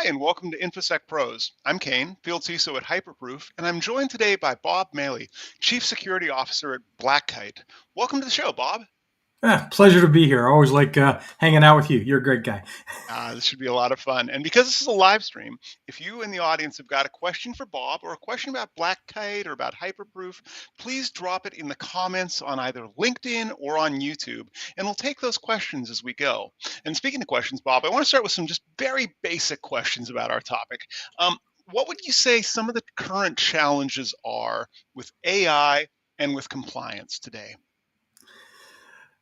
and welcome to InfoSec Pros. I'm Kayne, Field CISO at Hyperproof, and I'm joined today by Bob Maley, Chief Security Officer at Black Kite. Welcome to the show, Bob. Pleasure to be here. I always like hanging out with you. You're a great guy. This should be a lot of fun. And because this is a live stream, if you in the audience have got a question for Bob or a question about Black Kite or about Hyperproof, please drop it in the comments on either LinkedIn or on YouTube, and we'll take those questions as we go. And speaking of questions, Bob, I want to start with some just very basic questions about our topic. What would you say some of the current challenges are with AI and with compliance today?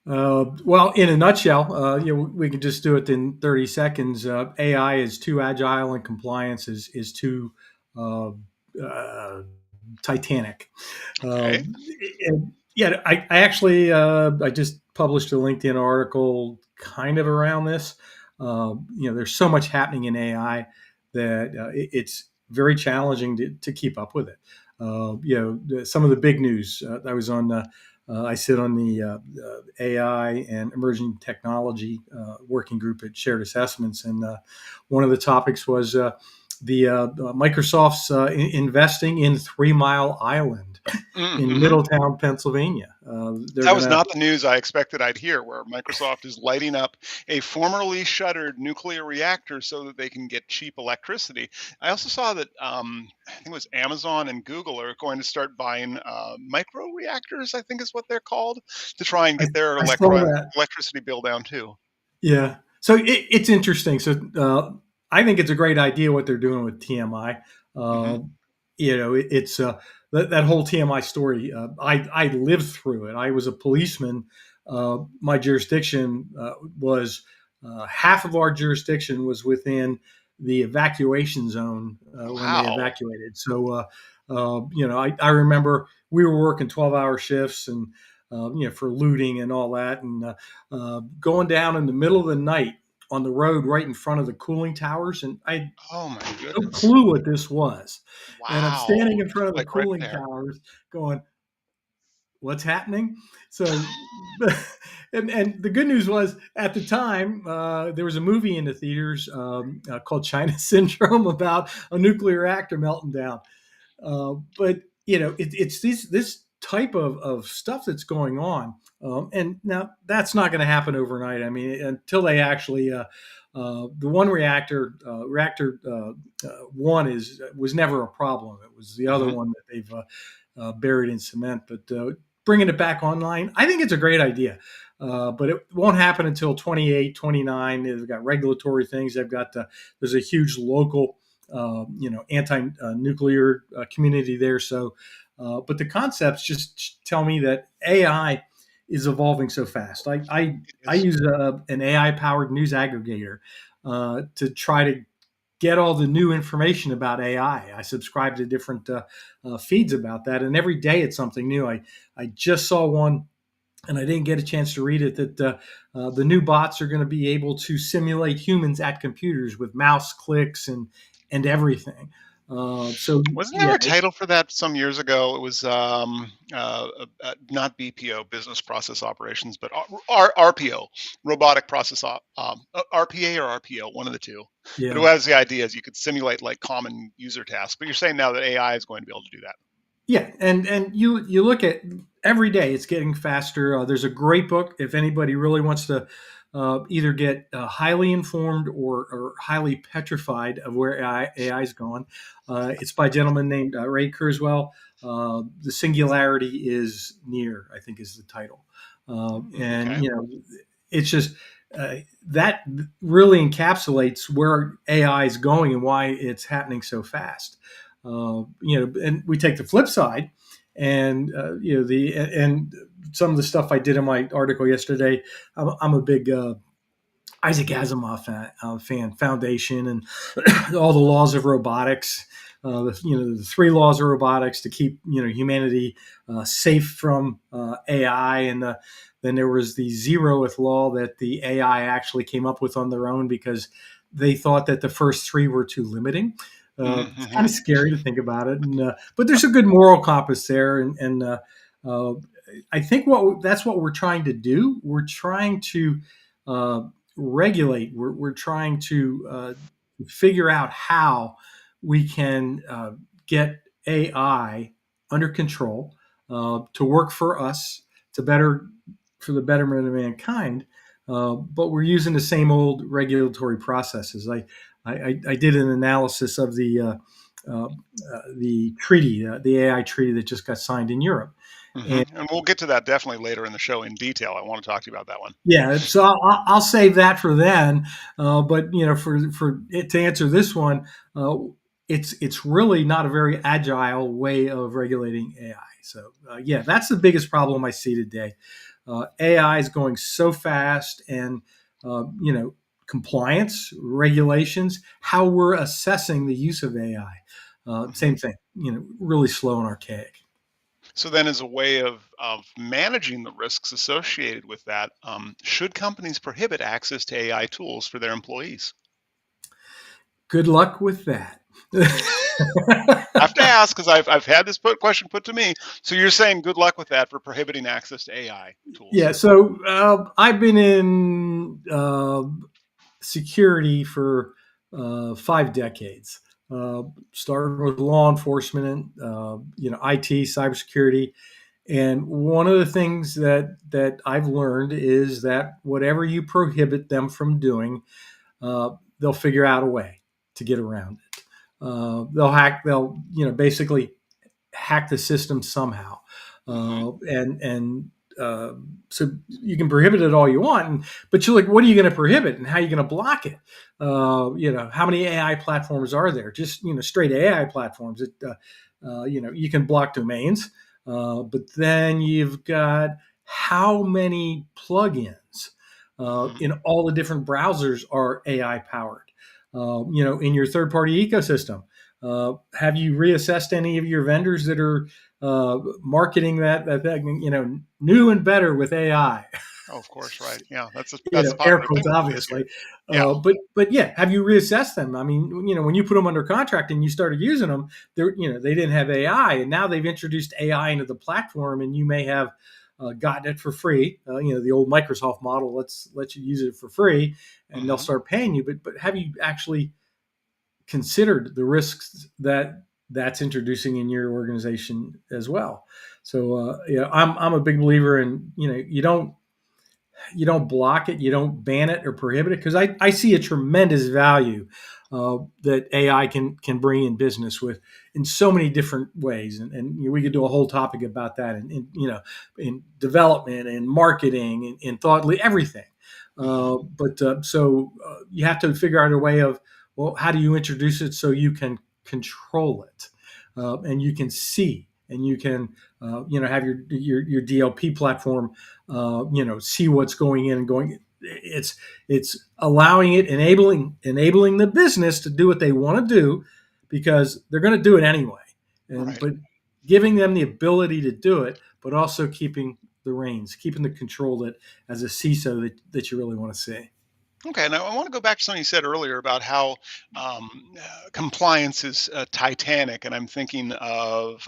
Well, in a nutshell, we can just do it in 30 seconds. AI is too agile, and compliance is too uh, uh, titanic. Okay. I actually I just published a LinkedIn article kind of around this. There's so much happening in AI that it's very challenging to keep up with it. Some of the big news. I sit on the AI and emerging technology working group at Shared Assessments, and one of the topics was Microsoft's investing in 3 Mile Island in Middletown, Pennsylvania. That was not the news I expected I'd hear, where Microsoft is lighting up a formerly shuttered nuclear reactor so that they can get cheap electricity. I also saw that I think it was Amazon and Google are going to start buying micro reactors, I think is what they're called, to try and get their electricity bill down too. Yeah. So it's interesting. So I think it's a great idea what they're doing with TMI. It's that whole TMI story. I lived through it. I was a policeman. My jurisdiction was half of our jurisdiction was within the evacuation zone when they evacuated. So, I remember we were working 12-hour shifts and, for looting and all that, and going down in the middle of the night on the road right in front of the cooling towers, and I had no clue what this was. Wow. And I'm standing in front of the cooling towers going, what's happening? So, and the good news was at the time, there was a movie in the theaters called China Syndrome about a nuclear reactor melting down. But, it's this type of stuff that's going on. And now that's not going to happen overnight. I mean, until they actually, the one reactor one was never a problem. It was the other one that they've buried in cement. But bringing it back online, I think it's a great idea. But it won't happen until 28, 29. They've got regulatory things. There's a huge local, anti-nuclear community there. So, but the concepts just tell me that AI is evolving so fast. I use an AI-powered news aggregator to try to get all the new information about AI. I subscribe to different feeds about that, and every day it's something new. I just saw one, and I didn't get a chance to read it, that the new bots are going to be able to simulate humans at computers with mouse clicks and everything. So wasn't there a title for that some years ago? It was not BPO, business process operations, but RPO, robotic process RPA or RPO, one of the two. Yeah. But it was the idea is you could simulate like common user tasks. But you're saying now that AI is going to be able to do that. Yeah, and you look at every day, it's getting faster. There's a great book if anybody really wants to either get highly informed or highly petrified of where AI is going. It's by a gentleman named Ray Kurzweil. The Singularity is Near, I think is the title. It's just that really encapsulates where AI is going and why it's happening so fast. And we take the flip side, and and some of the stuff I did in my article yesterday. I'm a big Isaac Asimov fan, Foundation, and all the laws of robotics. The 3 laws of robotics to keep humanity safe from AI, and then there was the 0th law that the AI actually came up with on their own because they thought that the first 3 were too limiting. It's kind of scary to think about it, but there's a good moral compass there, and I think that's what we're trying to do. We're trying to regulate. We're trying to figure out how we can get AI under control to work for us, for the betterment of mankind. But we're using the same old regulatory processes. I did an analysis of the treaty, the AI treaty that just got signed in Europe. And And we'll get to that definitely later in the show in detail. I want to talk to you about that one. yeah, so I'll save that for then. But for it to answer this one, it's really not a very agile way of regulating AI. So yeah, that's the biggest problem I see today. AI is going so fast, and compliance, regulations, how we're assessing the use of AI. Same thing. Really slow and archaic. So then, as a way of managing the risks associated with that, should companies prohibit access to AI tools for their employees? Good luck with that. I have to ask because I've had this question put to me. So you're saying good luck with that for prohibiting access to AI tools? Yeah, so I've been in security for 5 decades. Started with law enforcement, IT, cybersecurity, and one of the things that I've learned is that whatever you prohibit them from doing, they'll figure out a way to get around it. They'll basically hack the system somehow, Hmm. and so you can prohibit it all you want, but you're like, what are you going to prohibit, and how are you going to block it? How many AI platforms are there? Just straight AI platforms. You can block domains, but then you've got how many plugins Hmm. in all the different browsers are AI powered. In your third party ecosystem. Have you reassessed any of your vendors that are marketing that new and better with AI? Oh, of course, right. Yeah, that's a Air popular thing quotes, with people here. obviously. Yeah. But yeah, have you reassessed them? I mean, when you put them under contract and you started using them, they didn't have AI, and now they've introduced AI into the platform, and you may have gotten it for free. The old Microsoft model, let's let you use it for free, and they'll Hmm. start paying you. But have you actually considered the risks that's introducing in your organization as well? So I'm a big believer in you don't block it, you don't ban it or prohibit it, because I see a tremendous value that AI can bring in business with in so many different ways, and we could do a whole topic about that in development and marketing and thought everything. Hmm. But you have to figure out a way of, well, how do you introduce it so you can control it, and you can see, and you can have your DLP platform see what's going in and going. It's allowing it, enabling the business to do what they want to do, because they're going to do it anyway, and Right. but giving them the ability to do it, but also keeping the reins, keeping the control that as a CISO that you really want to see. Okay, now I want to go back to something you said earlier about how compliance is Titanic, and I'm thinking of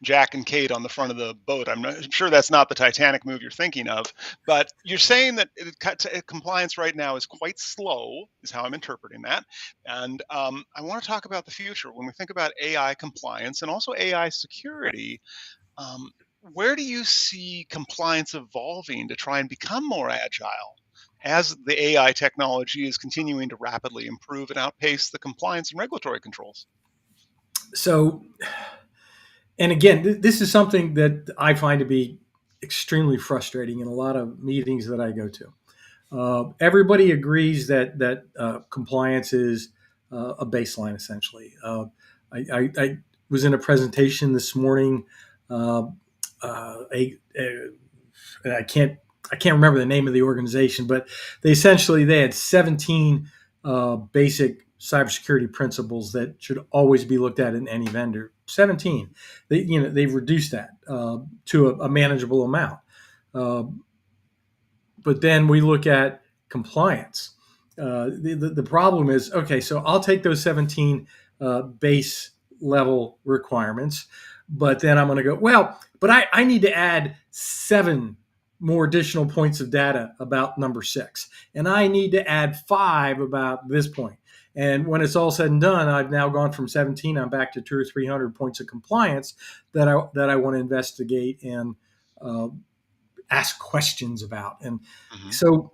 Jack and Kate on the front of the boat. I'm sure that's not the Titanic move you're thinking of, but you're saying that compliance right now is quite slow, is how I'm interpreting that. And I want to talk about the future when we think about AI compliance and also AI security. Um, where do you see compliance evolving to try and become more agile as the AI technology is continuing to rapidly improve and outpace the compliance and regulatory controls? So, and again, this is something that I find to be extremely frustrating in a lot of meetings that I go to. Everybody agrees that compliance is a baseline, essentially. I was in a presentation this morning. Uh, I can't remember the name of the organization, but they had 17 basic cybersecurity principles that should always be looked at in any vendor. 17. They've reduced that to a manageable amount. Uh, but then we look at compliance. The problem is, okay, so I'll take those 17 base level requirements, but then I'm going to go, well, but I need to add 7 more additional points of data about number 6, and I need to add 5 about this point. And when it's all said and done, I've now gone from 17. I'm back to 200 or 300 points of compliance that I want to investigate and uh, ask questions about. And Hmm. so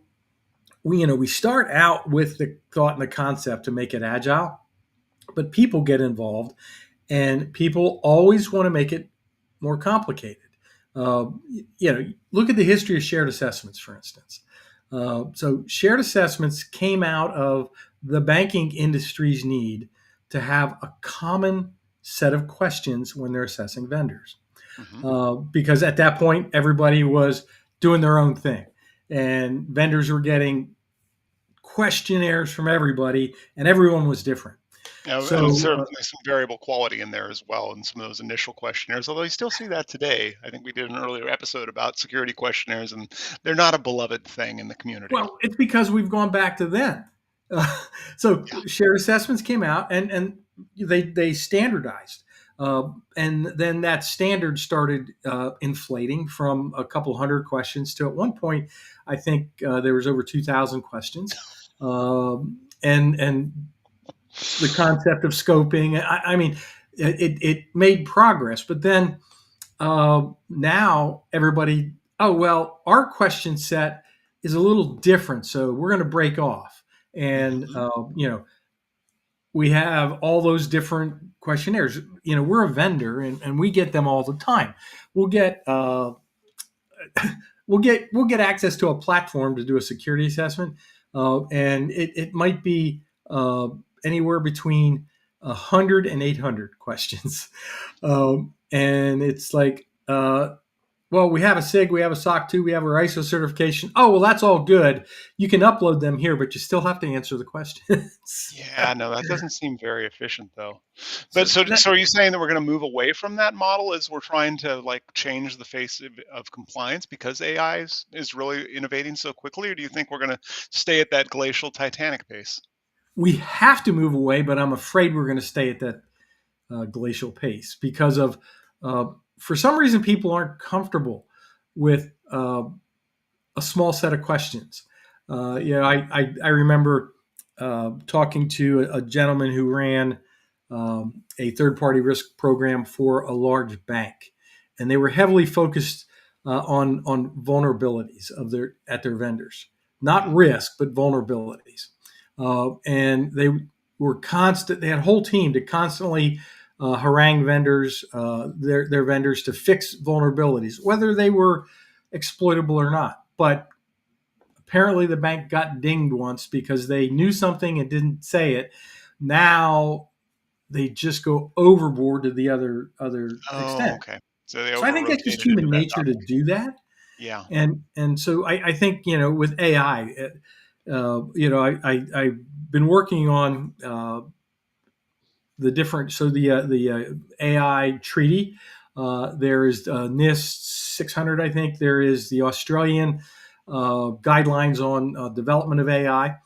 we start out with the thought and the concept to make it agile, but people get involved, and people always want to make it more complicated. Uh, Look at the history of shared assessments, for instance. So shared assessments came out of the banking industry's need to have a common set of questions when they're assessing vendors, Hmm. because at that point everybody was doing their own thing, and vendors were getting questionnaires from everybody, and everyone was different. And So certainly some variable quality in there as well in some of those initial questionnaires, although you still see that today. I think we did an earlier episode about security questionnaires, and they're not a beloved thing in the community. Well, it's because we've gone back to then. Uh, so Yeah. shared assessments came out, and they standardized, and then that standard started inflating from a couple hundred questions to, at one point, I think there was over 2,000 questions, and the concept of scoping. I mean, it made progress, but then now everybody, oh, well, our question set is a little different, so we're going to break off. And, Hmm. we have all those different questionnaires. We're a vendor, and we get them all the time. We'll get, we'll get access to a platform to do a security assessment, and it might be anywhere between 100 and 800 questions. And it's like, well, we have a SIG, we have a SOC 2, we have our ISO certification. Oh, well, that's all good. You can upload them here, but you still have to answer the questions. Yeah, no, that doesn't seem very efficient though. But So so are you saying that we're going to move away from that model as we're trying to like change the face of compliance because AI is really innovating so quickly, or do you think we're going to stay at that glacial Titanic pace? we have to move away, but I'm afraid we're going to stay at that glacial pace because of, uh, for some reason, people aren't comfortable with a small set of questions. I remember talking to a gentleman who ran a third party risk program for a large bank, and they were heavily focused on vulnerabilities at their vendors, not Hmm. risk but vulnerabilities, and they were constant. They had a whole team to constantly harangue vendors, their vendors, to fix vulnerabilities, whether they were exploitable or not. But apparently, the bank got dinged once because they knew something and didn't say it. Now they just go overboard to the other Oh, extent. okay. So they So I over think that's just rotated into human that nature to topic. do that. Yeah. And so I think, with AI, I've been working on the different, so the AI treaty. There is NIST 600, I think. There is the Australian guidelines on development of AI.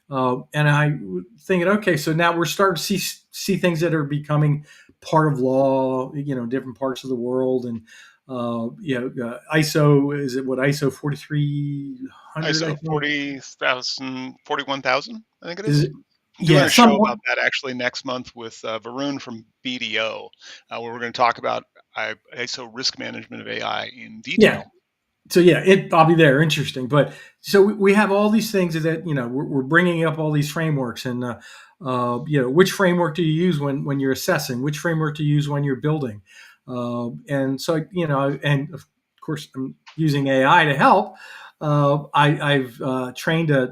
And I thinking, okay, so now we're starting to see things that are becoming part of law, different parts of the world. And ISO, is it what, ISO 4300? I ISO think 40,000, 41,000, I think it is is. it. I'm doing Yeah, a show somewhat. about that actually next month with Varun from BDO, where we're going to talk about ISO risk management of AI in Yeah. detail. So yeah, I'll be there. Interesting. But so we have all these things that we're bringing up all these frameworks, and which framework do you use when you're assessing? Which framework do you use when you're building? And so and of course I'm using AI to help. I've trained a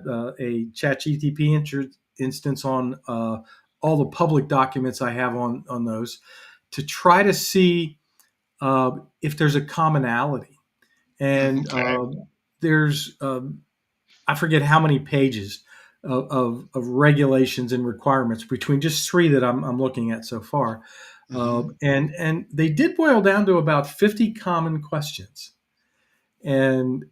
ChatGTP instance on all the public documents I have on those, to try to see if there's a commonality. And Okay. there's I forget how many pages of regulations and requirements between just three that I'm looking at so far, Hmm. and they did boil down to about 50 common questions. And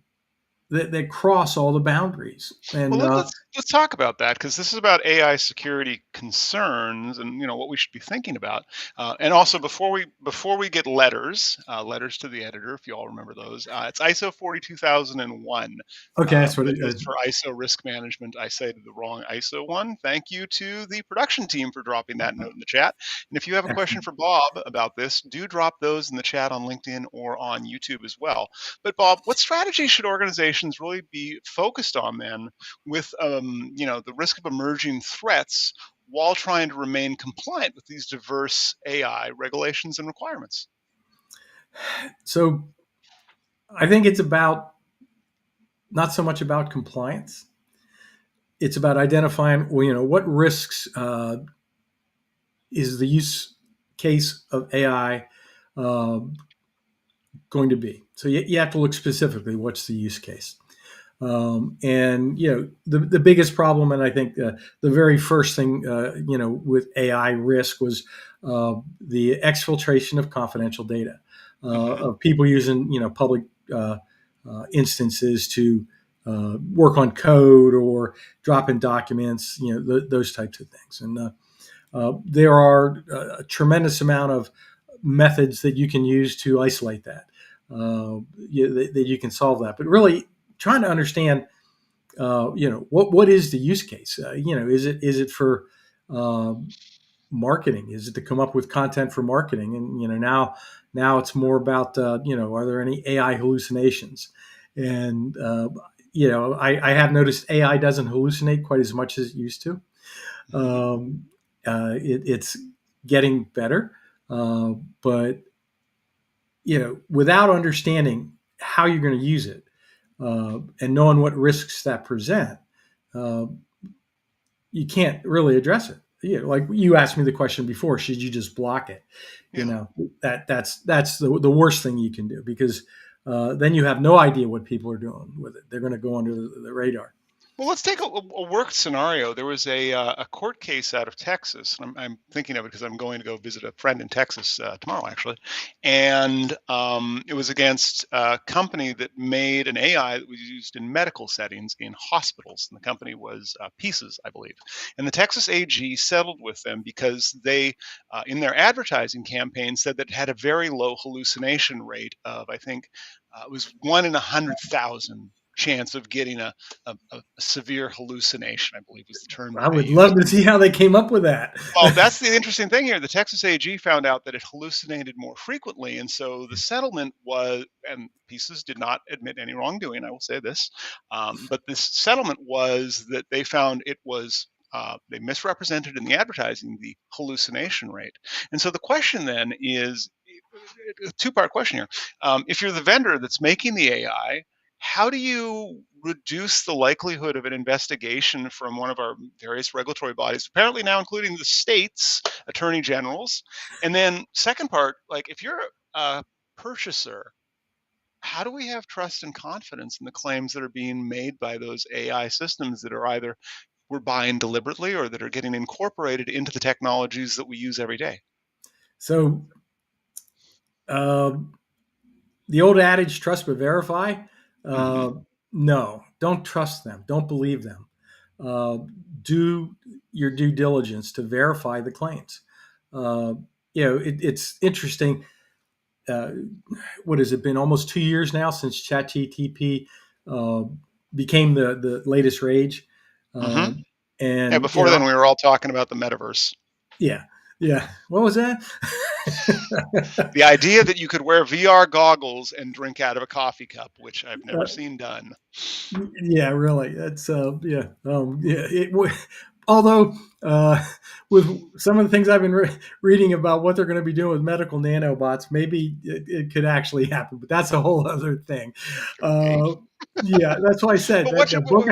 that cross all the boundaries. Well, And let's talk about that, because this is about AI security concerns and what we should be thinking about. And also, before we get letters to the editor, if you all remember those, it's ISO 42001. okay, that's what But it it is is. for ISO risk management. I cited the wrong ISO one. Thank you to the production team for dropping that note in the chat. And if you have a question Excellent. for Bob about this, do drop those in the chat on LinkedIn or on YouTube as well. But Bob, what strategy should organizations really be focused on then, with the risk of emerging threats, while trying to remain compliant with these diverse AI regulations and requirements? So I think it's about not so much about compliance. It's about identifying, well, what risks is the use case of AI uh, going to be. So you have to look specifically what's the use case. And the biggest problem, and I think the very first thing with AI risk was the exfiltration of confidential data Hmm. of people using public instances to work on code or drop in documents, those types of things. And there are a tremendous amount of methods that you can use to isolate that. That you can solve that, but really trying to understand what is the use case? Is it for marketing? Is it to come up with content for marketing? And now it's more about are there any AI hallucinations? And I have noticed AI doesn't hallucinate quite as much as it used to. Hmm. Um, it's getting better, but without understanding how you're going to use it and knowing what risks that present, uh, you can't really address it. Like you asked me the question before, should you just block it? You Yeah. know, that's the worst thing you can do, because then you have no idea what people are doing with it. They're going to go under the radar. Well, let's take a work scenario. There was a court case out of Texas. And I'm thinking of it because I'm going to go visit a friend in Texas tomorrow, actually. And it was against a company that made an AI that was used in medical settings in hospitals. And the company was Pieces, I believe. And the Texas AG settled with them because they, in their advertising campaign, said that it had a very low hallucination rate of, I think, it was 1 in 100,000 chance of getting a severe hallucination, I believe was the term that I they would used. love to see how they came up with that. Well, that's the interesting thing here. The Texas AG found out that it hallucinated more frequently. And so the settlement was, and Pieces did not admit any wrongdoing, I will say this, but this settlement was that they found it was. They misrepresented in the advertising the hallucination rate. And so the question then is a two-part question here. If you're the vendor that's making the AI, how do you reduce the likelihood of an investigation from one of our various regulatory bodies, apparently now including the states attorney generals? And then second part, like if you're a purchaser, how do we have trust and confidence in the claims that are being made by those AI systems that are either we're buying deliberately or that are getting incorporated into the technologies that we use every day? So uh, the old adage, trust but verify. Mm-hmm. Uh, no, don't trust them. Don't believe them. Uh, do your due diligence to verify the claims. Uh, it's interesting. Uh, what has it been? Almost 2 years now since ChatGTP uh, became the latest rage. Mm-hmm. Uh, Yeah, and before then we were all talking about the metaverse. yeah, yeah. What was that? The idea that you could wear VR goggles and drink out of a coffee cup, which I've never seen done. Yeah, really. That's yeah. Although with some of the things I've been reading about what they're going to be doing with medical nanobots, maybe it could actually happen. But that's a whole other thing. Okay. Uh, yeah, that's why I said But that the book.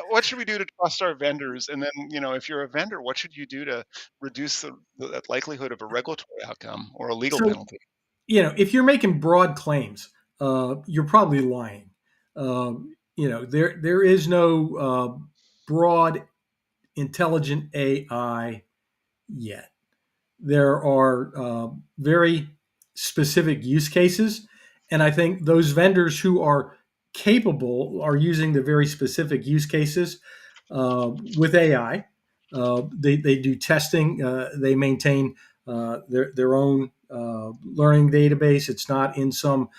what should we do to trust our vendors? And then, if you're a vendor, what should you do to reduce the likelihood of a regulatory outcome or a legal So penalty? if you're making broad claims, you're probably lying. There is no broad intelligent AI yet. There are very specific use cases, and I think those vendors who are capable are using the very specific use cases with AI. They do testing. They maintain their own learning database. It's not in some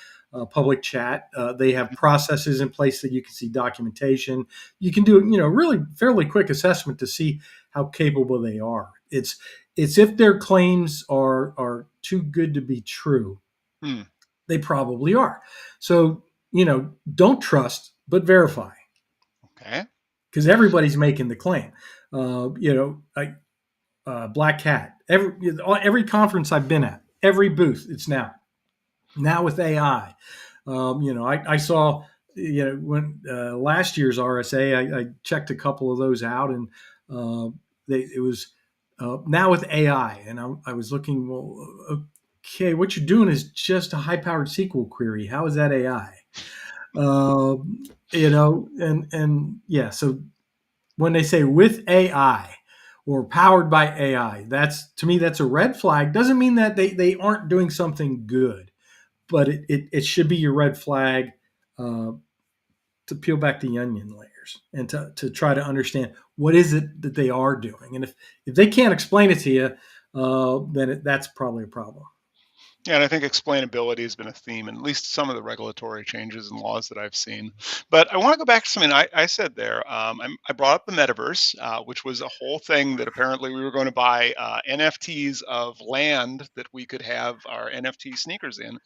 public chat. They have processes in place that you can see documentation. You can do really fairly quick assessment to see how capable they are. It's if their claims are too good to be true, Hmm. they probably are. So don't trust but verify, Okay. because everybody's making the claim. Like Black Cat. Every conference I've been at, every booth, it's now with AI. I saw when last year's RSA, I checked a couple of those out, and it was now with AI, and I was looking. Well, okay, what you're doing is just a high-powered SQL query. How is that AI? And yeah, so when they say with AI or powered by AI, that's to me that's a red flag. Doesn't mean that they aren't doing something good, but it should be your red flag uh, to peel back the onion layers and to try to understand what is it that they are doing. And if they can't explain it to you, then that's probably a problem. Yeah, and I think explainability has been a theme in at least some of the regulatory changes and laws that I've seen. But I want to go back to something I said there. I brought up the metaverse, which was a whole thing that apparently we were going to buy NFTs of land that we could have our NFT sneakers in.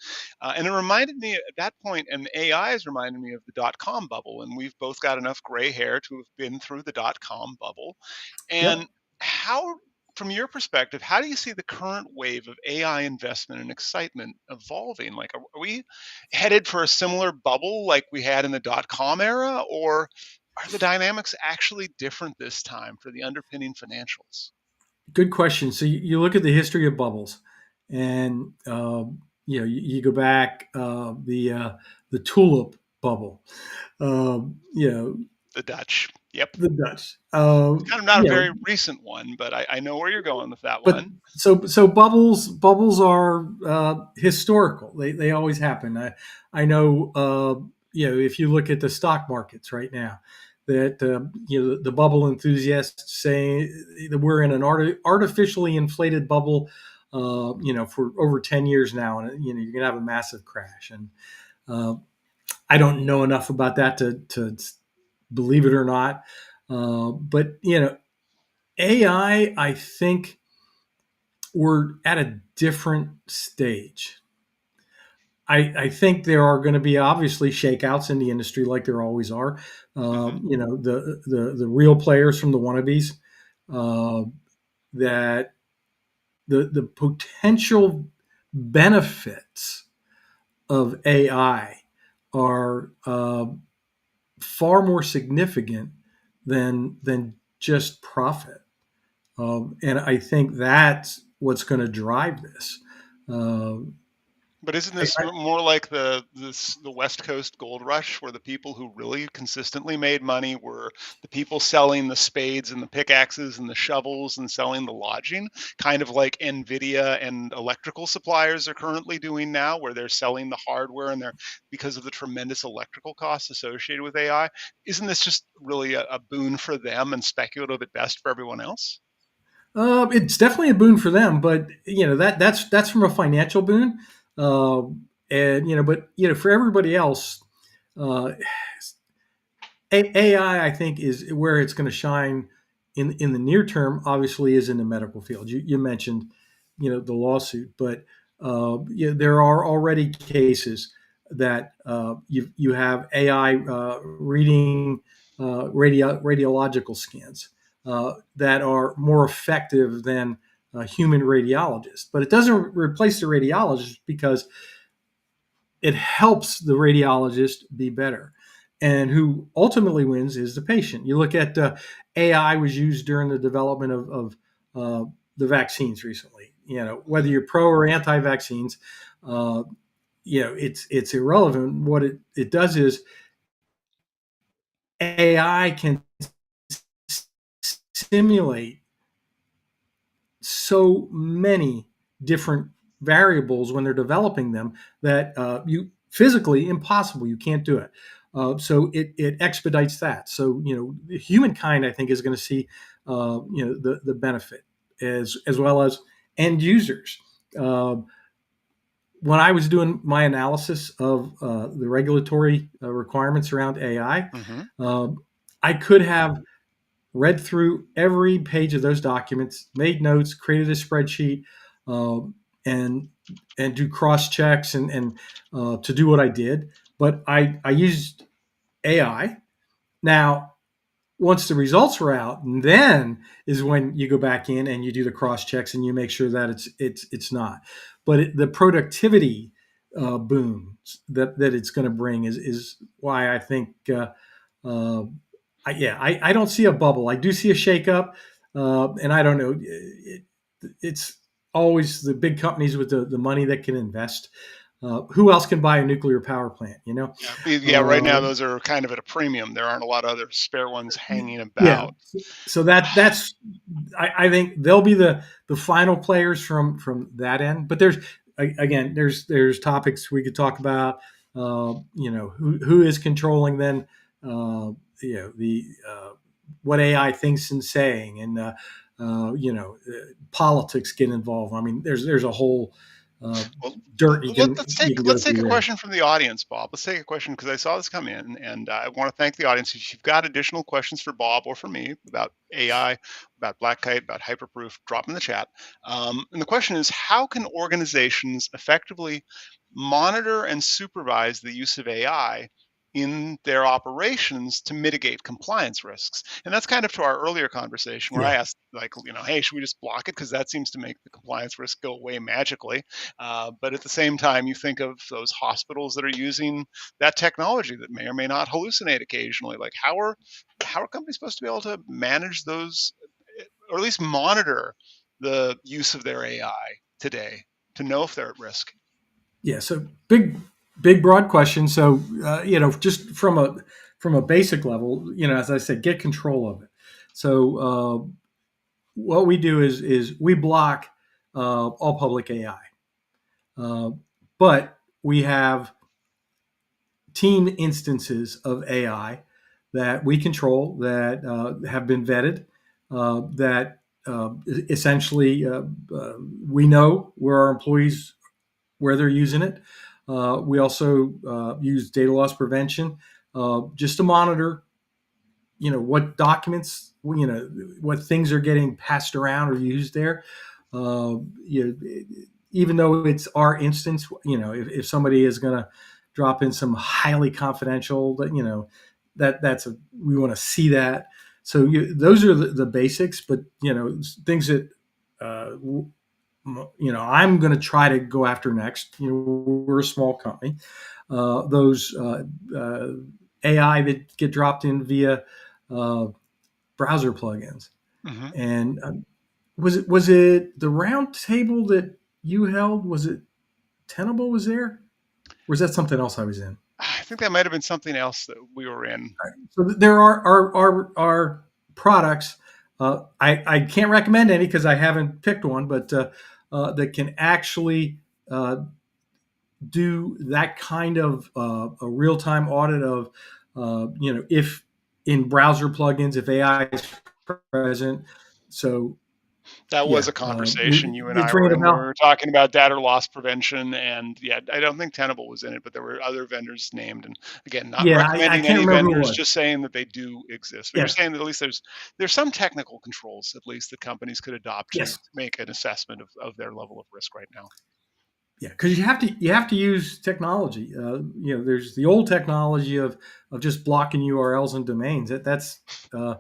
And it reminded me at that point, and AI has reminded me of the dot-com bubble. And we've both got enough gray hair to have been through the dot-com bubble. And Yep. how from your perspective, how do you see the current wave of AI investment and excitement evolving? Like, are we headed for a similar bubble like we had in the dot com era, or are the dynamics actually different this time for the underpinning financials? Good question. So you look at the history of bubbles, and you go back the tulip bubble. You know The Dutch. Yep. the Dutch. It's kind of not a very recent one, but I know where you're going with that But one. so bubbles are historical. They always happen. I know. If you look at the stock markets right now, that the bubble enthusiasts say that we're in an artificially inflated bubble. For over 10 years now, and you're gonna have a massive crash. And uh, I don't know enough about that to believe it or not. But AI, I think we're at a different stage. I think there are going to be obviously shakeouts in the industry, like there always are. Hmm. The real players from the wannabes. Uh, that the potential benefits of AI are far more significant than just profit. And I think that's what's going to drive this. Uh, But isn't I, this more like the West Coast gold rush, where the people who really consistently made money were the people selling the spades and the pickaxes and the shovels and selling the lodging, kind of like Nvidia and electrical suppliers are currently doing now, where they're selling the hardware and they're because of the tremendous electrical costs associated with AI. Isn't this just really a boon for them and speculative at best for everyone else? it's definitely a boon for them, but that's from a financial boon, uh, and but for everybody else, uh, AI, I think, is where it's going to shine in the near term. Obviously, is in the medical field. You mentioned, the lawsuit, but there are already cases that you have AI reading radiological scans that are more effective than a human radiologist. But it doesn't replace the radiologist, because it helps the radiologist be better. And who ultimately wins is the patient. You look at AI was used during the development of the vaccines recently. Whether you're pro or anti-vaccines, uh, it's irrelevant. What it does is AI can simulate so many different variables when they're developing them that you physically impossible. You can't do it. So it expedites that. So humankind, I think, is going to see the benefit as well as end users. When I was doing my analysis of the regulatory requirements around AI, Hmm. I could have read through every page of those documents, made notes, created a spreadsheet, um, and and do cross checks and to do what I did. But I used AI. Now, once the results were out, then is when you go back in and you do the cross checks and you make sure that it's not. But the productivity boom that it's going to bring is why I think uh, I don't see a bubble. I do see a shakeup, and I don't know. It's always the big companies with the money that can invest. Who else can buy a nuclear power plant? Yeah, right now those are kind of at a premium. There aren't a lot of other spare ones hanging Yeah. about. So that's I think they'll be the final players from that end. But there's topics we could talk about. Who is controlling then the what AI thinks and saying, and politics get involved. I mean, there's a whole Well, dirt you can let's you take can go let's take through a there. question from the audience, Bob. Let's take a question because I saw this come in, and I want to thank the audience. If you've got additional questions for Bob or for me about AI, about Black Kite, about Hyperproof, drop in the chat. And the question is, how can organizations effectively monitor and supervise the use of AI in their operations to mitigate compliance risks? And that's kind of to our earlier conversation where I Yeah. asked, like, hey, should we just block it because that seems to make the compliance risk go away magically? But at the same time, you think of those hospitals that are using that technology that may or may not hallucinate occasionally. Like, how are companies supposed to be able to manage those, or at least monitor the use of their AI today to know if they're at risk? Yeah. So big, broad question. So just from a basic level, as I said, get control of it. So what we do is we block all public AI, but we have team instances of AI that we control that have been vetted, that essentially we know where our employees where they're using it. We also use data loss prevention just to monitor, what documents, what things are getting passed around or used there. Even though it's our instance, if somebody is going to drop in some highly confidential, that's we want to see that. So those are the basics, but things that I'm going to try to go after next. We're a small company. Those AI that get dropped in via browser plugins. Hmm. And was it the round table that you held? Was it Tenable was there, or was that something else I was in? I think that might have been something else that we were in. So there are products. I can't recommend any because I haven't picked one, but that can actually do that kind of a real time audit of if in browser plugins if AI is present. So That was yeah, a conversation you and I it's were ringing a in where we bell. were talking about data loss prevention, and yeah, I don't think Tenable was in it, but there were other vendors named. And again, not Yeah, I recommending can't any remember who it vendors, was. just saying that they do exist. But you're Yeah, saying that at least there's some technical controls at least that companies could adopt to yes, make an assessment of their level of risk right now. yeah, because you have to use technology. There's the old technology of just blocking URLs and domains. That's uh,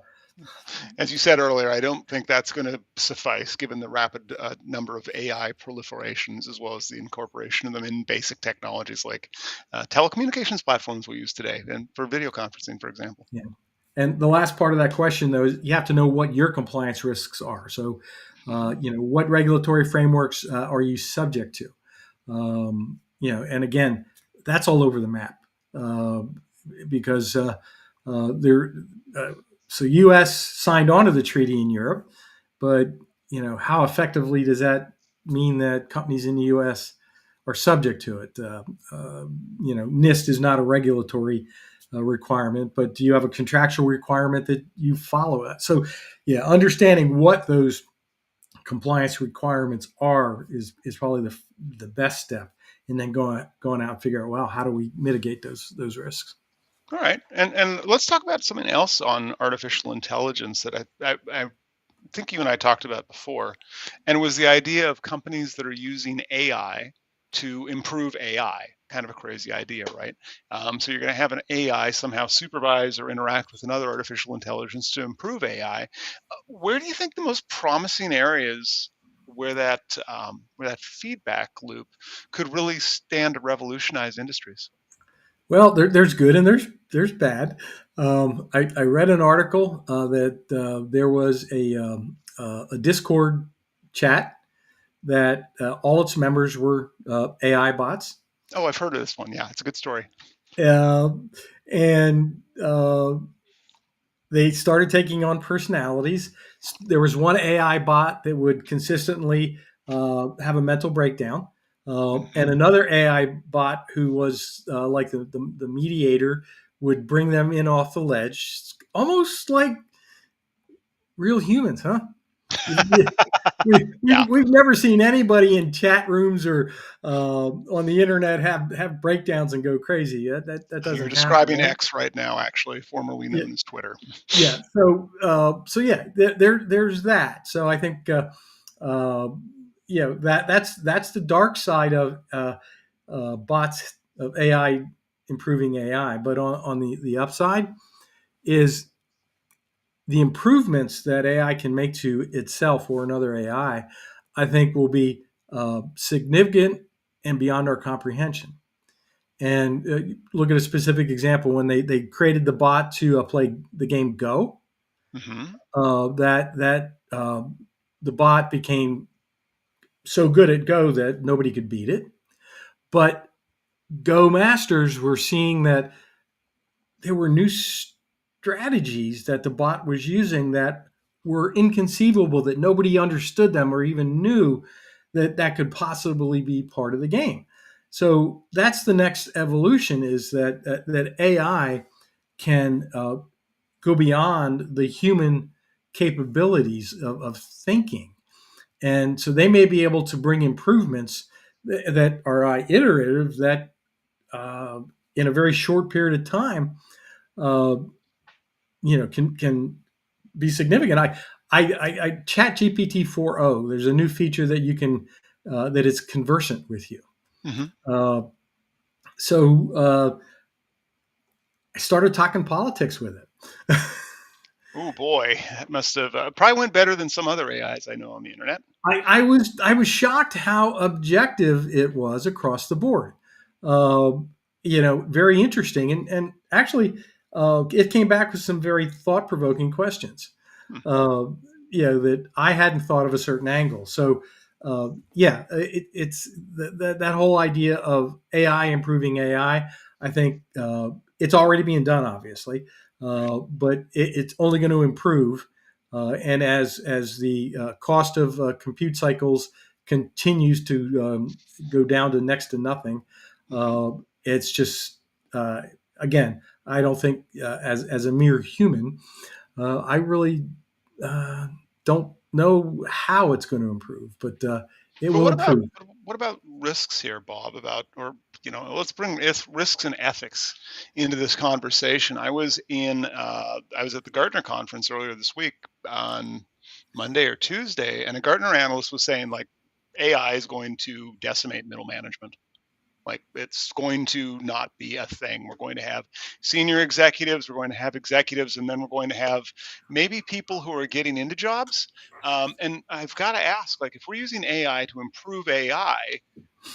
As you said earlier, I don't think that's going to suffice given the rapid number of AI proliferations as well as the incorporation of them in basic technologies like telecommunications platforms we use today and for video conferencing, for example. yeah. And the last part of that question, though, is you have to know what your compliance risks are. So, what regulatory frameworks are you subject to? And again, that's all over the map uh, because there. So, U.S. signed on to the treaty in Europe, but how effectively does that mean that companies in the U.S. are subject to it? NIST is not a regulatory requirement, but do you have a contractual requirement that you follow it? So, yeah, understanding what those compliance requirements are is probably the best step, and then going out and figure out, well, how do we mitigate those risks? All right, and let's talk about something else on artificial intelligence that I think you and I talked about before, and it was the idea of companies that are using AI to improve AI. Kind of a crazy idea, right? So you're going to have an AI somehow supervise or interact with another artificial intelligence to improve AI. Where do you think the most promising areas where that feedback loop could really stand to revolutionize industries? Well, there's good and there's bad. I read an article that there was a Discord chat that all its members were AI bots, Oh, I've heard of this one. Yeah, it's a good story. uh, and they started taking on personalities. There was one AI bot that would consistently have a mental breakdown, and Hmm. another AI bot who was like the mediator would bring them in off the ledge, almost like real humans, huh? Yeah, We've never seen anybody in chat rooms or on the internet have breakdowns and go crazy. That you're doesn't happen, describing right? X right now, actually, formerly Yeah, known as Twitter. yeah. So yeah, there's that. So I think uh, that's the dark side of bots of AI improving AI. But on the upside is the improvements that AI can make to itself or another I think will be significant and beyond our comprehension. And look at a specific example when they created the bot to play the game Go. Hmm. That the bot became so good at Go that nobody could beat it. But Go masters were seeing that there were new strategies that the bot was using that were inconceivable, that nobody understood them or even knew that could possibly be part of the game. So that's the next evolution, is that AI can go beyond the human capabilities of thinking. And so they may be able to bring improvements that are iterative, that uh, in a very short period of time, uh, can be significant. I chat GPT 4.0. There's a new feature that you can that is conversant with you. Hmm. Uh, so I started talking politics with it. Oh boy, that must have probably went better than some other AIs I know on the internet. I was shocked how objective it was across the board. Uh, very interesting, and actually, it came back with some very thought provoking questions. Hmm. Uh, that I hadn't thought of a certain angle. So, yeah, it's that whole idea of AI improving AI. I think it's already being done, obviously, but it's only going to improve. And as the cost of compute cycles continues to go down to next to nothing, Hmm. uh, it's just again, I don't think as a mere human, I really uh, don't know how it's going to improve, but it But will improve. what about risks here, Bob? About or let's bring risks and ethics into this conversation. I was at the Gartner conference earlier this week on Monday or Tuesday, and a Gartner analyst was saying like AI is going to decimate middle management. Like it's going to not be a thing. We're going to have senior executives, we're going to have executives, and then we're going to have maybe people who are getting into jobs. And I've got to ask, like, if we're using AI to improve AI,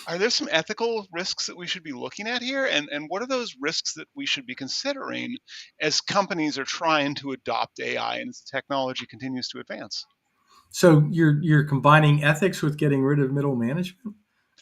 are there some ethical risks that we should be looking at here? And what are those risks that we should be considering as companies are trying to adopt AI and as the technology continues to advance? So you're combining ethics with getting rid of middle management.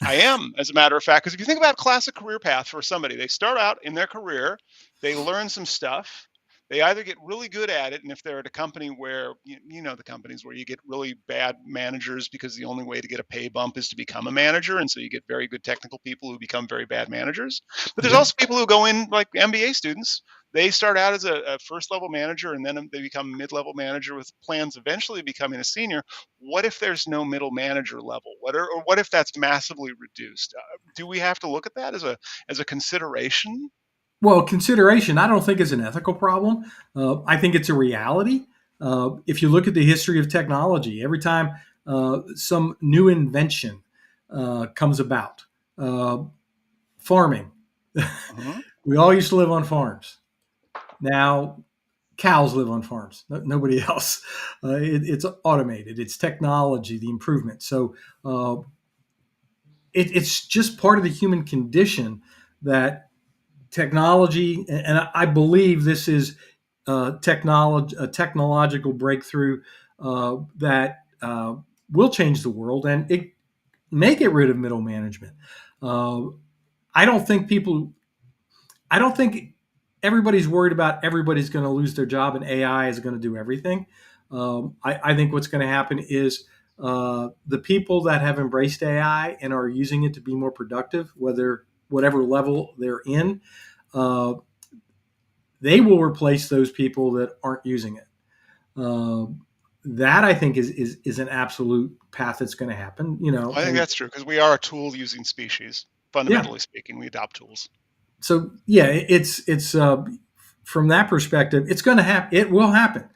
I am, as a matter of fact, because if you think about classic career path for somebody, they start out in their career, they learn some stuff, they either get really good at it, and if they're at a company where you know the companies where you get really bad managers because the only way to get a pay bump is to become a manager, and so you get very good technical people who become very bad managers. But there's Yep. also people who go in like MBA students they start out as a first level manager, and then they become mid-level manager with plans eventually becoming a senior. What if there's no middle manager level? Or what if that's massively reduced? Do we have to look at that as a consideration? Well, consideration, I don't think is an ethical problem. I think it's a reality. If you look at the history of technology, every time some new invention comes about, farming, Mhm. we all used to live on farms. Now, cows live on farms, nobody else. It's automated, it's technology, the improvement. So it's just part of the human condition that technology, and I believe this is a technological breakthrough that will change the world, and it may get rid of middle management. Uh, I don't think people. I don't think everybody's worried about everybody's going to lose their job and AI is going to do everything. I think what's going to happen is the people that have embraced AI and are using it to be more productive, whatever level they're in, uh, they will replace those people that aren't using it. Uh, that I think is an absolute path that's going to happen. I think And that's true because we are a tool using species. yeah, Fundamentally speaking, we adopt tools. so yeah, it's from that perspective, it's going to happen. It will happen.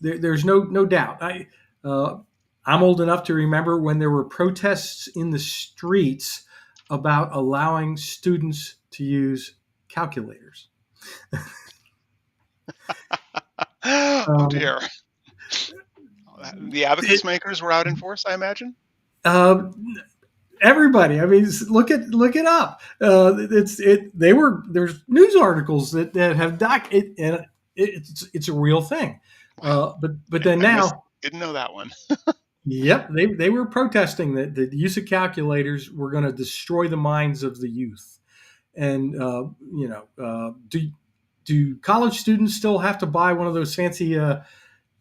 There's no doubt. Uh, I'm old enough to remember when there were protests in the streets about allowing students to use calculators. Oh Uh, dear. The abacus it, makers were out in force, I imagine. uh, Everybody, I mean, look it up. There's news articles that have and it's a real thing. Wow. But then I missed. now, Didn't know that one. yep, they were protesting that the use of calculators were going to destroy the minds of the youth. And do college students still have to buy one of those fancy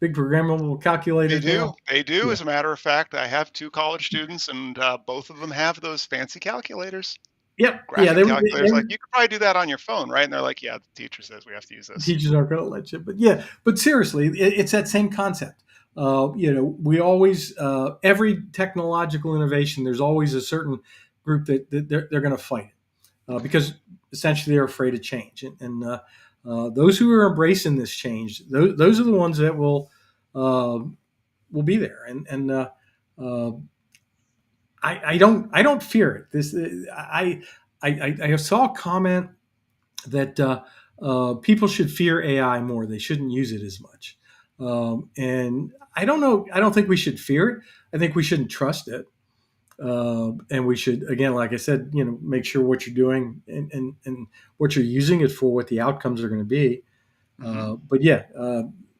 big programmable They calculators do. now? They do. Yeah, As a matter of fact, I have two college students, and both of them have those fancy calculators, yep, yeah. graphing calculators. Like, you could probably do that on your phone, right? And they're like, "Yeah, the teacher says we have to use this." Teachers aren't going to let you. But yeah, but seriously, it's that same concept. We always every technological innovation, there's always a certain group that they're going to fight because essentially they're afraid of change, and those who are embracing this change, those are the ones that will be there. Uh, I don't fear it. I saw a comment that people should fear AI more. They shouldn't use it as much. And I don't know. I don't think we should fear it. I think we shouldn't trust it. And we should, again, like I said, make sure what you're doing and what you're using it for, what the outcomes are going to be. Hmm. But yeah,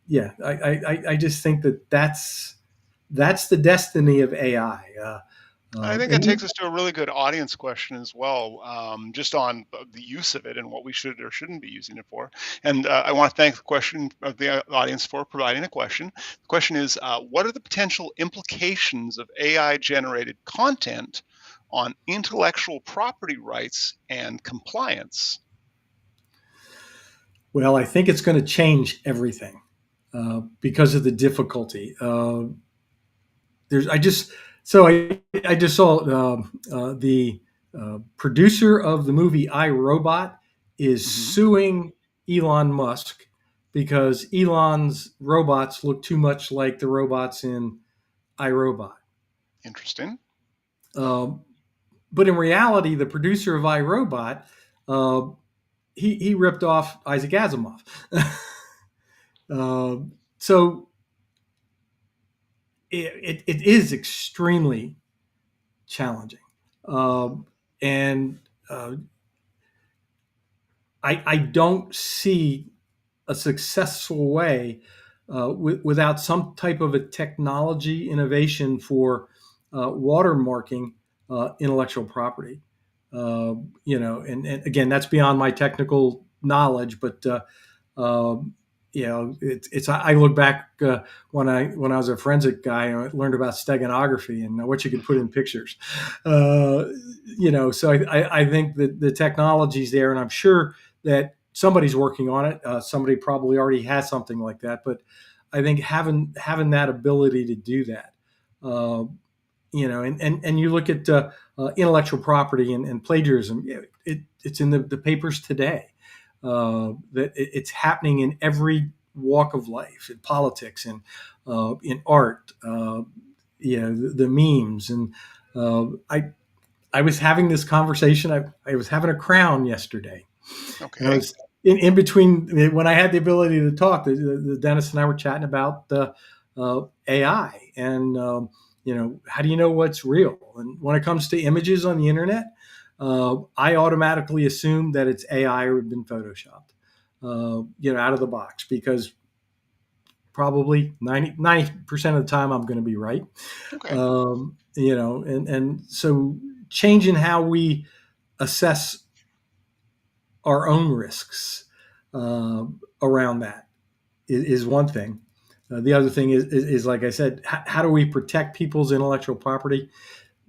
yeah, I just think that's the destiny of AI. I think that And takes us to a really good audience question as well, just on the use of it and what we should or shouldn't be using it for. And I want to thank the audience for providing a question. The question is, what are the potential implications of AI-generated content on intellectual property rights and compliance? well, I think it's going to change everything because of the difficulty. There's I just so I just saw the producer of the movie I, Robot is Hmm. suing Elon Musk because Elon's robots look too much like the robots in iRobot. Interesting. Um, but in reality, the producer of iRobot, uh, he ripped off Isaac Asimov. uh, so it is extremely challenging. And uh, I don't see a successful way without some type of a technology innovation for watermarking intellectual property. And again, that's beyond my technical knowledge, but um, it's. I look back when I was a forensic guy, I learned about steganography and what you could put Hmm. in pictures. So I think that the technology's there, and I'm sure that somebody's working on it. Somebody probably already has something like that. But I think having that ability to do that, uh, and you look at intellectual property and plagiarism. It's in the papers today. That it's happening in every walk of life, in politics, and in art. The memes, and I was having this conversation. I was having a crown yesterday, and I Okay. was in between when I had the ability to talk. The dentist and I were chatting about the AI, and how do you know what's real? And when it comes to images on the internet, I automatically assume that it's AI or been photoshopped, out of the box, because probably 90% of the time I'm going to be right. Okay. And so changing how we assess our own risks uh, around that is one thing. The other thing is like I said, how do we protect people's intellectual property?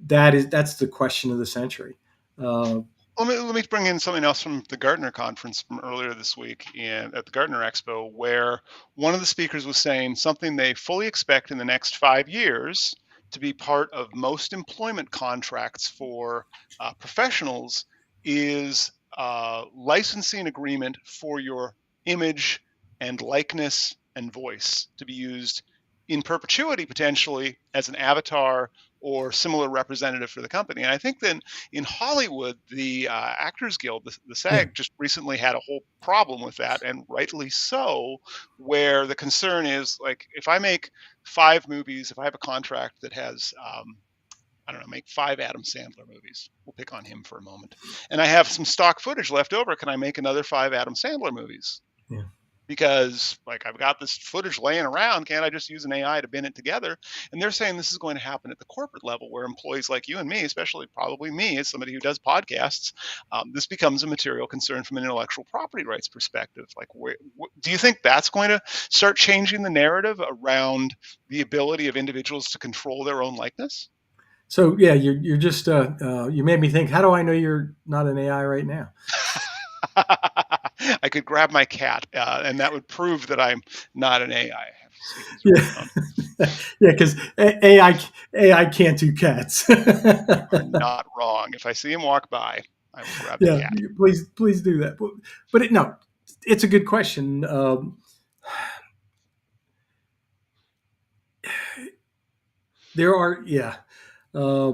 That's the question of the century. Uh, Let me bring in something else from the Gartner conference from earlier this week at the Gartner Expo, where one of the speakers was saying something they fully expect in the next 5 years to be part of most employment contracts for professionals is a licensing agreement for your image and likeness and voice to be used in perpetuity, potentially as an avatar or similar representative for the company. And I think then in Hollywood, the Actors Guild, the yeah, SAG, just recently had a whole problem with that, and rightly so, where the concern is like if I make 5 movies, if I have a contract that has, I don't know, make 5 Adam Sandler movies. We'll pick on him for a moment. And I have some stock footage left over. Can I make another 5 Adam Sandler movies? yeah. Because like I've got this footage laying around, can't I just use an AI to bin it together? And they're saying this is going to happen at the corporate level, where employees like you and me, especially probably me as somebody who does podcasts, this becomes a material concern from an intellectual property rights perspective. Like, do you think that's going to start changing the narrative around the ability of individuals to control their own likeness? So yeah, you're just you made me think. How do I know you're not an AI right now? I could grab my cat, and that would prove that I'm not an AI. I have to see if he's Yeah, around. yeah, because AI can't do cats. You are not wrong. If I see him walk by, I will grab the Yeah, cat. please do that. But no, it's a good question. There are, yeah. Uh,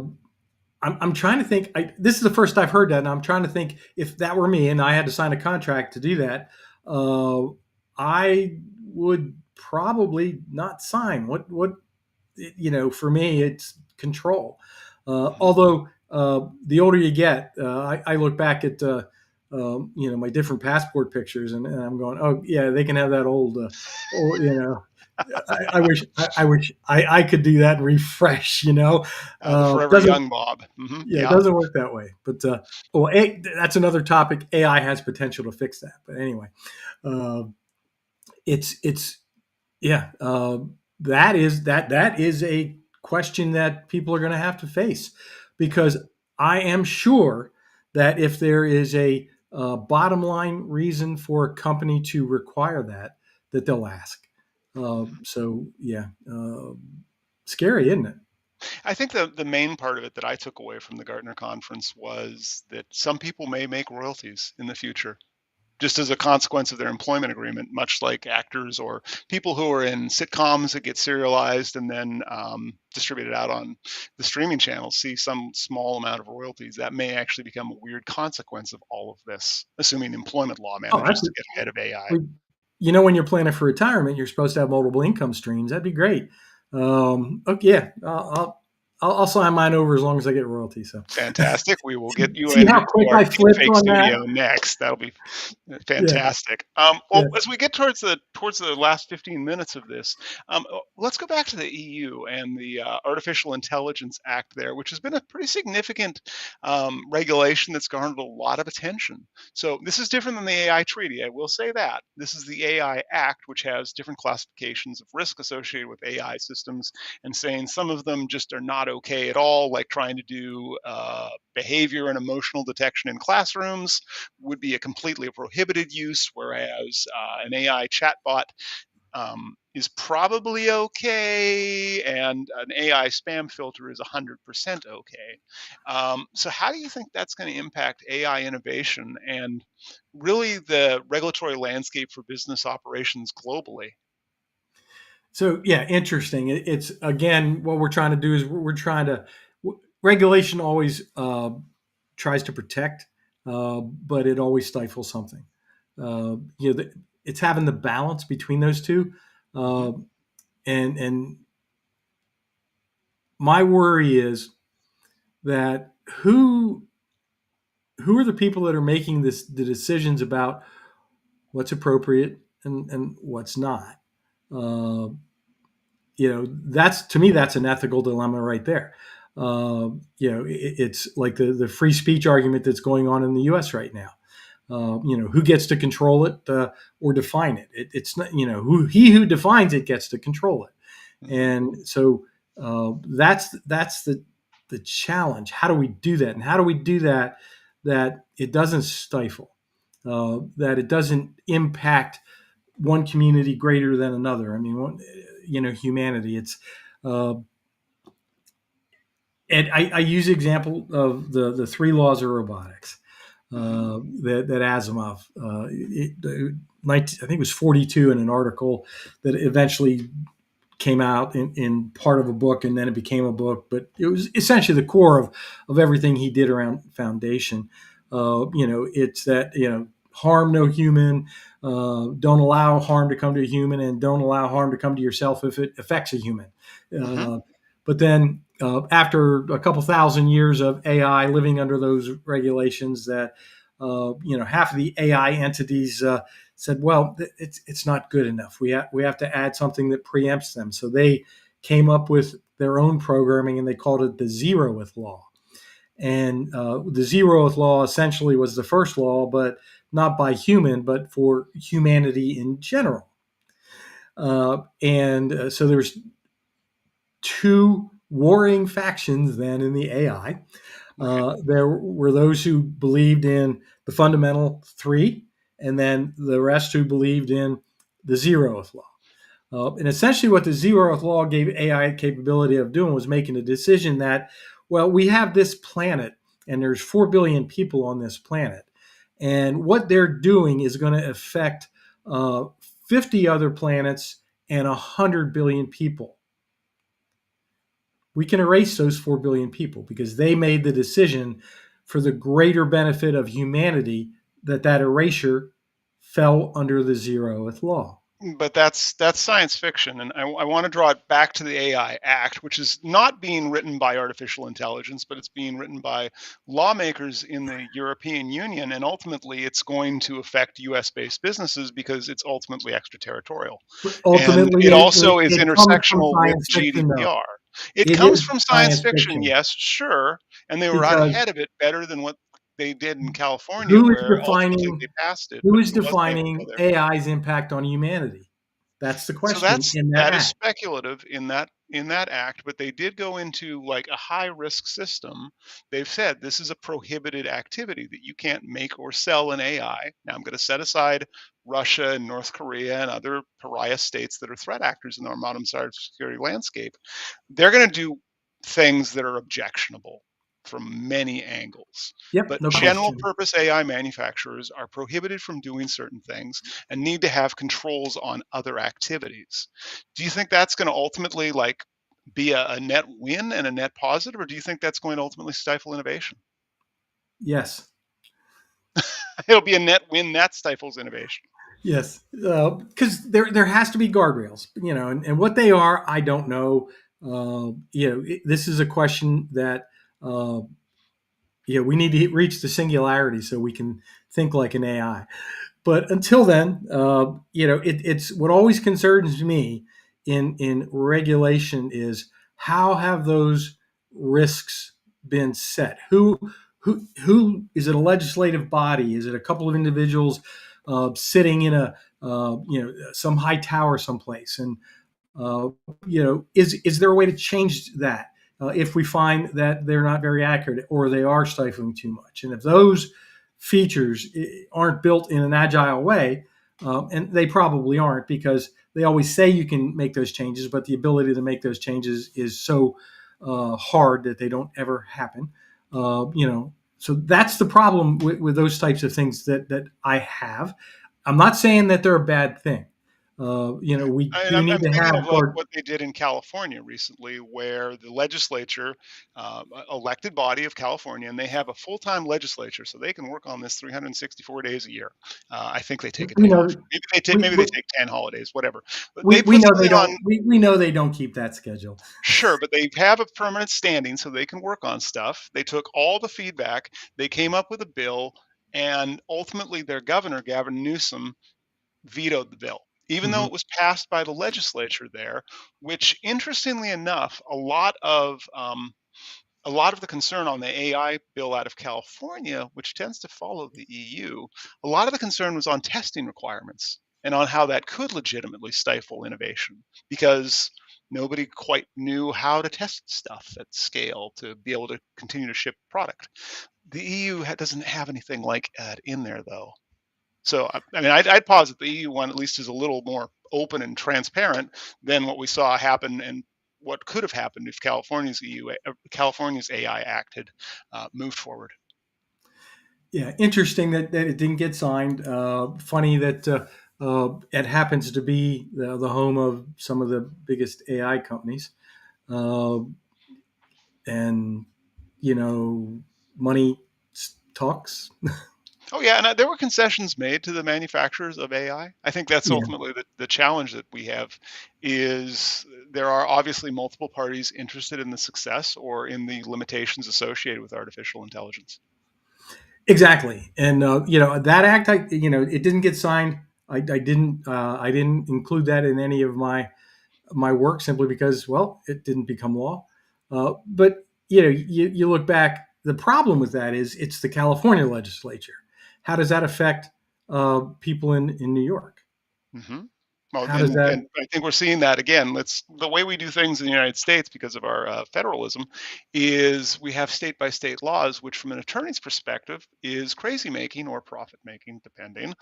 I'm trying to think. This is the first I've heard that, and I'm trying to think if that were me and I had to sign a contract to do that. I would probably not sign. For me, it's control. Mhm. Although the older you get, I look back at my different passport pictures, and I'm going, oh yeah, they can have that old. I wish I could do that and refresh. The forever Doesn't young Bob. Yeah, it Yeah. doesn't work that way. But that's another topic. AI has potential to fix that. But anyway, uh, it's yeah, that is a question that people are going to have to face, because I am sure that if there is a bottom line reason for a company to require that they'll ask. So yeah, scary, isn't it? I think the main part of it that I took away from the Gartner conference was that some people may make royalties in the future, just as a consequence of their employment agreement, much like actors or people who are in sitcoms that get serialized and then distributed out on the streaming channels see some small amount of royalties. That may actually become a weird consequence of all of this, assuming employment law Oh, manages to get ahead of AI. when you're planning for retirement, you're supposed to have multiple income streams. That'd be great. Okay, yeah, I'll sign mine over as long as I get royalties. So Fantastic. We will get you see into how quick our I deep flipped fake on that? studio next. That'll be Yeah, fantastic. yeah. Well, as we get towards the last 15 minutes of this, let's go back to the EU and the Artificial Intelligence Act there, which has been a pretty significant regulation that's garnered a lot of attention. So this is different than the AI treaty. I will say that this is the AI Act, which has different classifications of risk associated with AI systems, and saying some of them just are not not okay at all, like trying to do behavior and emotional detection in classrooms would be a completely prohibited use, whereas an AI chatbot is probably okay, and an AI spam filter is 100% okay. So, how do you think that's going to impact AI innovation and really the regulatory landscape for business operations globally? So yeah, interesting. It's again what we're trying to do is we're trying to regulation always tries to protect, but it always stifles something. It's having the balance between those two, Hmm. uh, and my worry is that who are the people that are making the decisions about what's appropriate and what's not. Uh, that's to me that's an ethical dilemma right there. It's like the free speech argument that's going on in the U.S. right now. Who gets to control it or define it? It's not who defines it gets to control it, Hmm. and so that's the challenge. How do we do that? And how do we do that it doesn't stifle, that it doesn't impact one community greater than another? I mean, humanity. It's uh, and I use the example of the three laws of robotics Hmm. that Asimov, I think it was 42 in an article that eventually came out in part of a book and then it became a book, but it was essentially the core of everything he did around foundation. It's that, harm no human, don't allow harm to come to a human, and don't allow harm to come to yourself if it affects a human. Hmm. But then after a couple thousand years of AI living under those regulations, that half of the AI entities said, "Well, it's not good enough. We have to add something that preempts them." So they came up with their own programming, and they called it the zeroth law. And the zeroth law essentially was the first law, but not by human, but for humanity in general. And so there's two warring factions then in the AI. Right. There were those who believed in the fundamental three, and then the rest who believed in the zeroth law. And essentially, what the zeroth law gave AI capability of doing was making a decision that, well, we have this planet, and there's 4 billion people on this planet, and what they're doing is going to affect uh, 50 other planets and 100 billion people. We can erase those 4 billion people because they made the decision for the greater benefit of humanity that erasure fell under the zeroth law. But that's science fiction, and I want to draw it back to the AI Act, which is not being written by artificial intelligence, but it's being written by lawmakers in the European Union, and ultimately it's going to affect U.S. based businesses because it's ultimately extraterritorial, But and ultimately, it also is it comes from intersectional with science fiction, though. GDPR. It It comes is from science science fiction, fiction yes, sure, and they were out because ahead of it better than what they did in California, who is where ultimately defining they passed it, who but is it wasn't able to go defining there. AI's impact on humanity? That's the So question in that that is act. speculative in that act, but they did go into like a high risk system. They've said this is a prohibited activity that you can't make or sell an AI. Now I'm going to set aside Russia and North Korea and other pariah states that are threat actors in our modern cybersecurity landscape. They're going to do things that are objectionable from many angles. Yep, But no general question. purpose AI manufacturers are prohibited from doing certain things and need to have controls on other activities. Do you think that's going to ultimately like be a net win and a net positive, or do you think that's going to ultimately stifle innovation? Yes, It'll be a net win that stifles innovation. yes, because there has to be guardrails, and what they are, I don't know. This is a question that uh, we need to reach the singularity so we can think like an AI. But until then, it's what always concerns me in regulation is how have those risks been set? Who is it? A legislative body? Is it a couple of individuals sitting in a some high tower someplace? And is there a way to change that? if we find that they're not very accurate or they are stifling too much. And if those features aren't built in an agile way, and they probably aren't, because they always say you can make those changes, but the ability to make those changes is so hard that they don't ever happen. So that's the problem with those types of things that I have. I'm not saying that they're a bad thing. We And do I'm need to thinking of have like guard. what they did in California recently, where the legislature, elected body of California, and they have a full-time legislature, so they can work on this 364 days a year. I think they take a We day off. know we, Maybe they take 10 holidays, whatever. But we, they we put know they something don't. on. We know they don't keep that schedule. Sure, but they have a permanent standing so they can work on stuff. They took all the feedback, they came up with a bill, and ultimately their governor, Gavin Newsom, vetoed the bill, even though Mm-hmm. it was passed by the legislature there. Which, interestingly enough, a lot of the concern on the AI bill out of California, which tends to follow the EU, a lot of the concern was on testing requirements and on how that could legitimately stifle innovation because nobody quite knew how to test stuff at scale to be able to continue to ship product. The EU doesn't have anything like that in there, though. So, I mean, I'd posit the EU one at least is a little more open and transparent than what we saw happen and what could have happened if California's AI Act had moved forward. Yeah, interesting that it didn't get signed. Funny that it happens to be the home of some of the biggest AI companies, uh, and you know, money talks. Oh yeah, and there were concessions made to the manufacturers of AI. I think that's Yeah, ultimately the challenge that we have is there are obviously multiple parties interested in the success or in the limitations associated with artificial intelligence. exactly. And that act, it didn't get signed. I didn't include that in any of my work simply because, well, it didn't become law. But you look back. The problem with that is it's the California legislature. How does that affect people in New York? Hmm. Well, How does that? and I think we're seeing that again. Let's the way we do things in the United States because of our federalism is we have state by state laws, which from an attorney's perspective is crazy making or profit making, depending.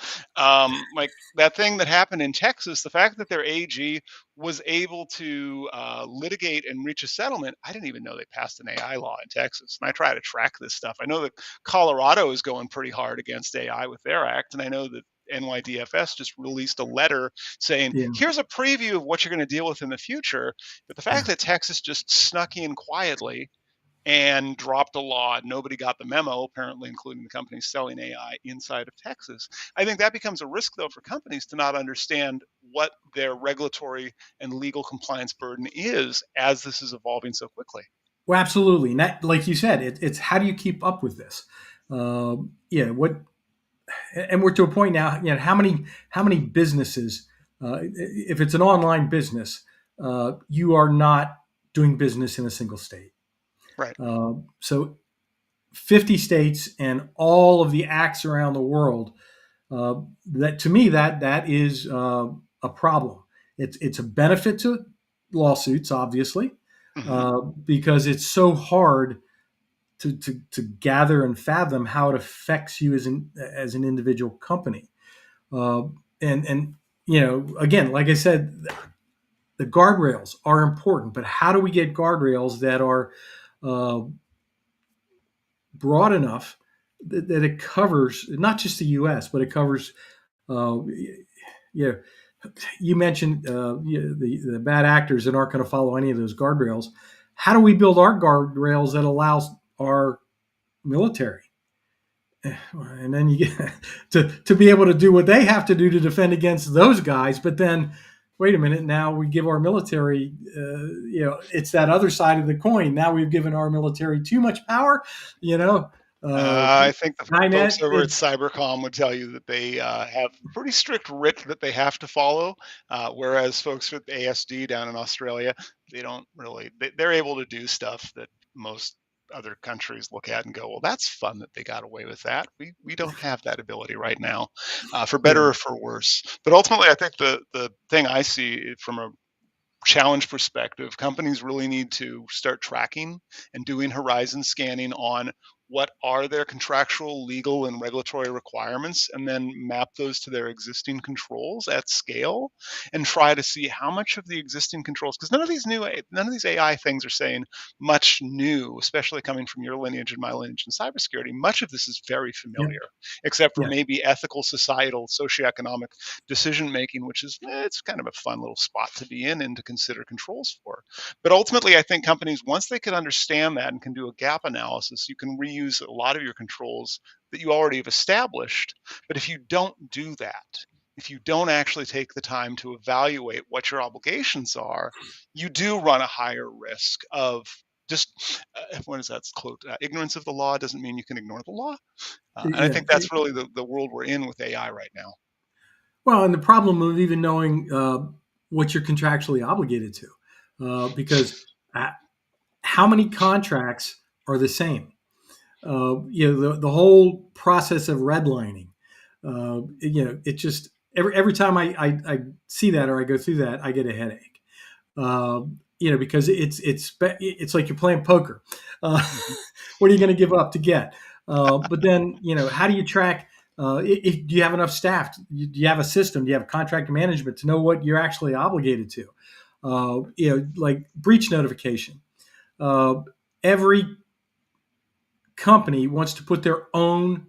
Like that thing that happened in Texas, the fact that their AG was able to litigate and reach a settlement. I didn't even know they passed an AI law in Texas, and I try to track this stuff. I know that Colorado is going pretty hard against AI with their act, and I know that NYDFS just released a letter saying, Yeah, here's a preview of what you're going to deal with in the future. But the yeah. fact that Texas just snuck in quietly and dropped a law, and nobody got the memo, apparently, including the companies selling AI inside of Texas. I think that becomes a risk, though, for companies to not understand what their regulatory and legal compliance burden is as this is evolving so quickly. Well, absolutely. And that, like you said, it's how do you keep up with this? Yeah, what? And we're to a point now. How many businesses? If it's an online business, you are not doing business in a single state. Right. So 50 states and all of the acts around the world. That to me, that is a problem. It's a benefit to lawsuits, obviously, Hmm. because it's so hard to gather and fathom how it affects you as an individual company. Uh, and again, like I said, the guardrails are important, but how do we get guardrails that are uh, broad enough that it covers not just the U.S. but it covers uh, yeah, you mentioned the bad actors that aren't going to follow any of those guardrails. How do we build our guardrails that allows our military, and then you get to be able to do what they have to do to defend against those guys? But then, wait a minute, now we give our military, it's that other side of the coin. Now we've given our military too much power. You know, uh, I think the folks Skynet. over at Cybercom would tell you that they have pretty strict writ that they have to follow, whereas folks with ASD down in Australia, they don't really. They're able to do stuff that most other countries look at and go, "Well, that's fun that they got away with that. We don't have that ability right now, for Yeah, better or for worse." But ultimately, I think the thing I see from a challenge perspective, companies really need to start tracking and doing horizon scanning on what are their contractual, legal, and regulatory requirements, and then map those to their existing controls at scale, and try to see how much of the existing controls, because none of these AI things are saying much new, especially coming from your lineage and my lineage in cybersecurity. Much of this is very Yeah. familiar, except for Yeah. maybe ethical, societal, socioeconomic decision making, which is it's kind of a fun little spot to be in and to consider controls for. But ultimately, I think companies, once they can understand that and can do a gap analysis, you can reuse a lot of your controls that you already have established. But if you don't do that, if you don't actually take the time to evaluate what your obligations are, you do run a higher risk of just what is that quote? Ignorance of the law doesn't mean you can ignore the law. And I Yeah. think that's really the world we're in with AI right now. Well, and the problem of even knowing what you're contractually obligated to, because uh, how many contracts are the same? The whole process of redlining. It just every time I see that or I go through that, I get a headache. Because it's like you're playing poker. Uh, Mhm. what are you going to give up to get? But then, how do you track? Do you have enough staff? Do you have a system? Do you have contract management to know what you're actually obligated to? Like breach notification. Uh, every company wants to put their own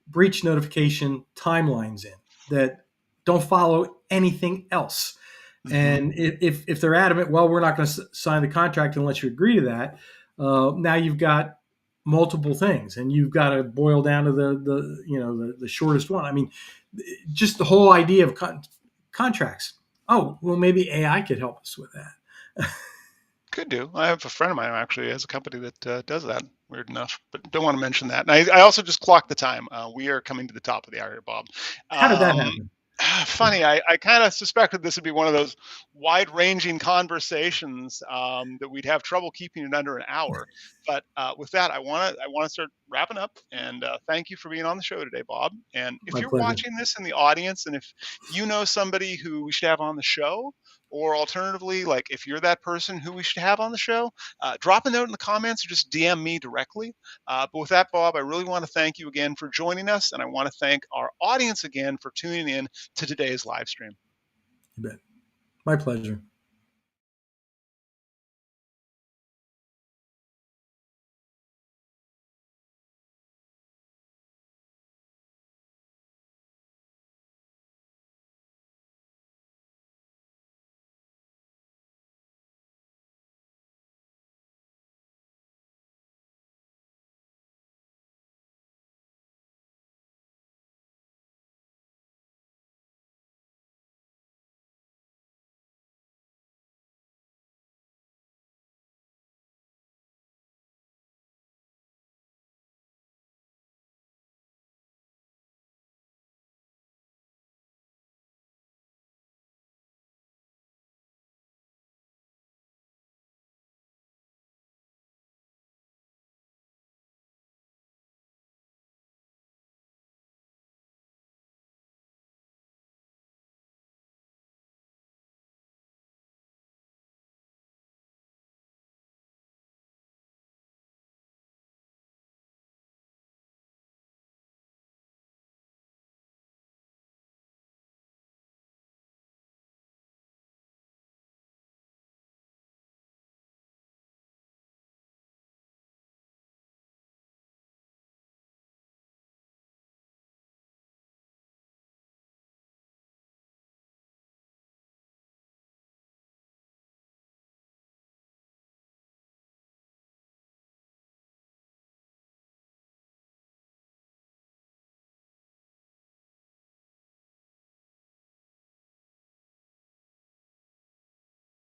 breach notification timelines in that don't follow anything else. Mhm. And if they're adamant, well, we're not going to sign the contract unless you agree to that. Now you've got multiple things, and you've got to boil down to the shortest one. I mean, just the whole idea of contracts. Oh, well, maybe AI could help us with that. Could do. I have a friend of mine who actually has a company that does that. Weird enough, but don't want to mention that. And I also just clocked the time. We are coming to the top of the hour here, Bob. How did that Um, happen? funny, I kind of suspected this would be one of those wide-ranging conversations that we'd have trouble keeping it under an hour. But with that, I want to start wrapping up. And thank you for being on the show today, Bob. And if My you're pleasure. watching this in the audience, and if you know somebody who we should have on the show, or alternatively, like if you're that person who we should have on the show, drop a note in the comments or just DM me directly. But with that, Bob, I really want to thank you again for joining us. And I want to thank our audience again for tuning in to today's live stream. You bet. My pleasure.